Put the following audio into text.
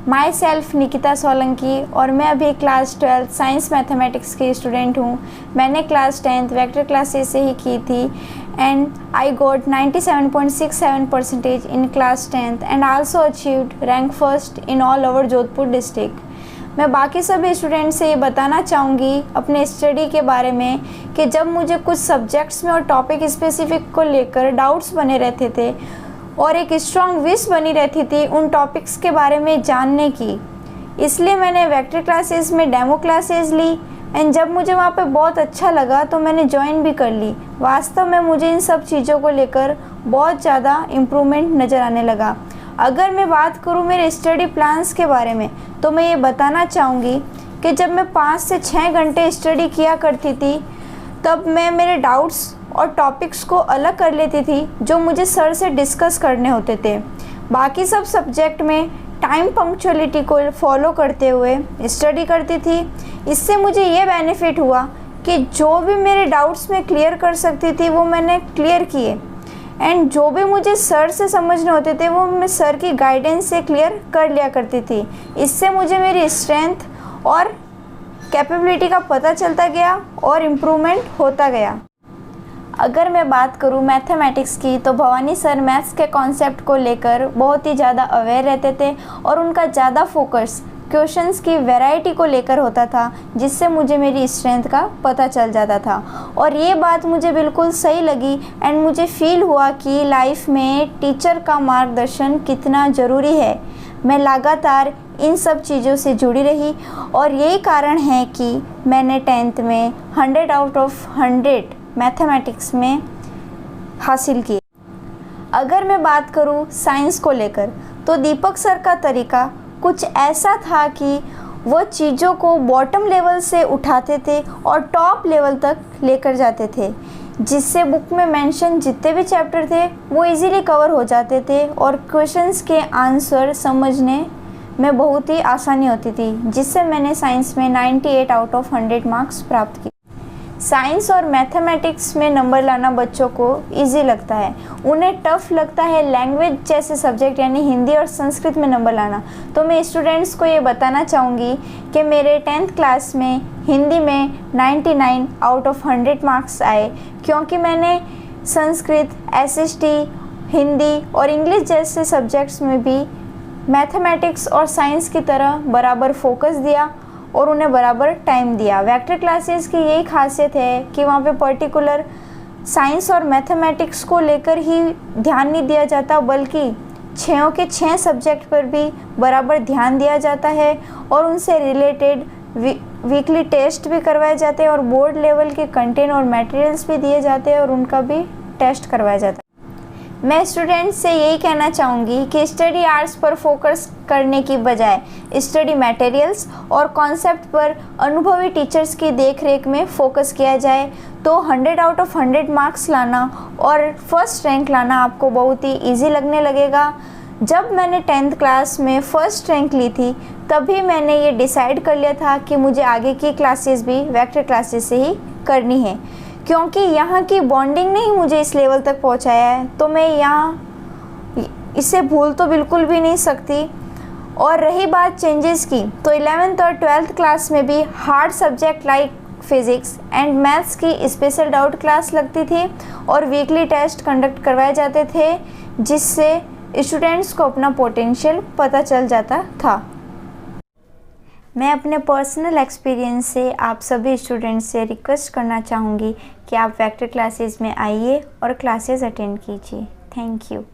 My self Nikita Solanki और मैं अभी क्लास 12 साइंस मैथमेटिक्स की स्टूडेंट हूँ। मैंने क्लास 10th वेक्टर क्लासेस से ही की थी and I got 97.67% in class 10th and also achieved rank first in all over Jodhpur district. मैं बाकी सभी स्टूडेंट्स से ये बताना चाहूँगी अपने स्टडी के बारे में कि जब मुझे कुछ सब्जेक्ट्स में और टॉपिक स्पेसिफिक को लेकर डाउट्स बने रहते थे और एक स्ट्रॉन्ग विश बनी रहती थी उन टॉपिक्स के बारे में जानने की, इसलिए मैंने वेक्टर क्लासेस में डेमो क्लासेस ली एंड जब मुझे वहाँ पे बहुत अच्छा लगा तो मैंने ज्वाइन भी कर ली। वास्तव में मुझे इन सब चीज़ों को लेकर बहुत ज़्यादा इम्प्रूवमेंट नज़र आने लगा। अगर मैं बात करूँ मेरे स्टडी प्लान्स के बारे में तो मैं ये बताना चाहूँगी कि जब मैं 5 से 6 घंटे स्टडी किया करती थी तब मैं मेरे डाउट्स और टॉपिक्स को अलग कर लेती थी जो मुझे सर से डिस्कस करने होते थे। बाकी सब सब्जेक्ट में टाइम पंक्चुअलिटी को फॉलो करते हुए स्टडी करती थी। इससे मुझे ये बेनिफिट हुआ कि जो भी मेरे डाउट्स मैं क्लियर कर सकती थी वो मैंने क्लियर किए एंड जो भी मुझे सर से समझने होते थे वो मैं सर की गाइडेंस से क्लियर कर लिया करती थी। इससे मुझे मेरी स्ट्रेंथ और कैपेबिलिटी का पता चलता गया और इम्प्रूवमेंट होता गया। अगर मैं बात करूं मैथमेटिक्स की तो भवानी सर मैथ्स के कॉन्सेप्ट को लेकर बहुत ही ज़्यादा अवेयर रहते थे और उनका ज़्यादा फोकस क्वेश्चंस की वैरायटी को लेकर होता था, जिससे मुझे मेरी स्ट्रेंथ का पता चल जाता था और ये बात मुझे बिल्कुल सही लगी एंड मुझे फील हुआ कि लाइफ में टीचर का मार्गदर्शन कितना ज़रूरी है। मैं लगातार इन सब चीज़ों से जुड़ी रही और यही कारण है कि मैंने 10th में 100 आउट ऑफ 100 मैथमेटिक्स में हासिल की। अगर मैं बात करूं साइंस को लेकर तो दीपक सर का तरीका कुछ ऐसा था कि वो चीज़ों को बॉटम लेवल से उठाते थे और टॉप लेवल तक लेकर जाते थे, जिससे बुक में मेंशन जितने भी चैप्टर थे वो इजीली कवर हो जाते थे और क्वेश्चंस के आंसर समझने में बहुत ही आसानी होती थी, जिससे मैंने साइंस में 98 आउट ऑफ 100 मार्क्स प्राप्त किए। साइंस और मैथमेटिक्स में नंबर लाना बच्चों को इजी लगता है, उन्हें टफ लगता है लैंग्वेज जैसे सब्जेक्ट यानी हिंदी और संस्कृत में नंबर लाना। तो मैं स्टूडेंट्स को ये बताना चाहूँगी कि मेरे 10th क्लास में हिंदी में 99 आउट ऑफ 100 मार्क्स आए, क्योंकि मैंने संस्कृत, एसएसटी, हिंदी और इंग्लिश जैसे सब्जेक्ट्स में भी मैथमेटिक्स और साइंस की तरह बराबर फोकस दिया और उन्हें बराबर टाइम दिया। वेक्टर क्लासेस की यही खासियत है कि वहाँ पे पर्टिकुलर साइंस और मैथमेटिक्स को लेकर ही ध्यान नहीं दिया जाता, बल्कि 6 के 6 सब्जेक्ट पर भी बराबर ध्यान दिया जाता है और उनसे रिलेटेड वीकली टेस्ट भी करवाए जाते हैं और बोर्ड लेवल के कंटेंट और मटेरियल्स भी दिए जाते हैं और उनका भी टेस्ट करवाया जाता है। मैं स्टूडेंट्स से यही कहना चाहूँगी कि स्टडी आवर्स पर फोकस करने की बजाय स्टडी मटेरियल्स और कॉन्सेप्ट पर अनुभवी टीचर्स की देखरेख में फ़ोकस किया जाए तो 100 आउट ऑफ 100 मार्क्स लाना और फर्स्ट रैंक लाना आपको बहुत ही इजी लगने लगेगा। जब मैंने 10th क्लास में फर्स्ट रैंक ली थी तभी मैंने ये डिसाइड कर लिया था कि मुझे आगे की क्लासेस भी वेक्टर क्लासेस से ही करनी है, क्योंकि यहाँ की बॉन्डिंग ने ही मुझे इस लेवल तक पहुँचाया है, तो मैं यहाँ इसे भूल तो बिल्कुल भी नहीं सकती। और रही बात चेंजेस की तो 11th और 12th क्लास में भी hard subject like physics and maths की स्पेशल डाउट क्लास लगती थी और वीकली टेस्ट कंडक्ट करवाए जाते थे, जिससे स्टूडेंट्स को अपना पोटेंशियल पता चल जाता था। मैं अपने पर्सनल एक्सपीरियंस से आप सभी स्टूडेंट्स से रिक्वेस्ट करना चाहूँगी कि आप वेक्टर क्लासेस में आइए और क्लासेस अटेंड कीजिए। Thank you.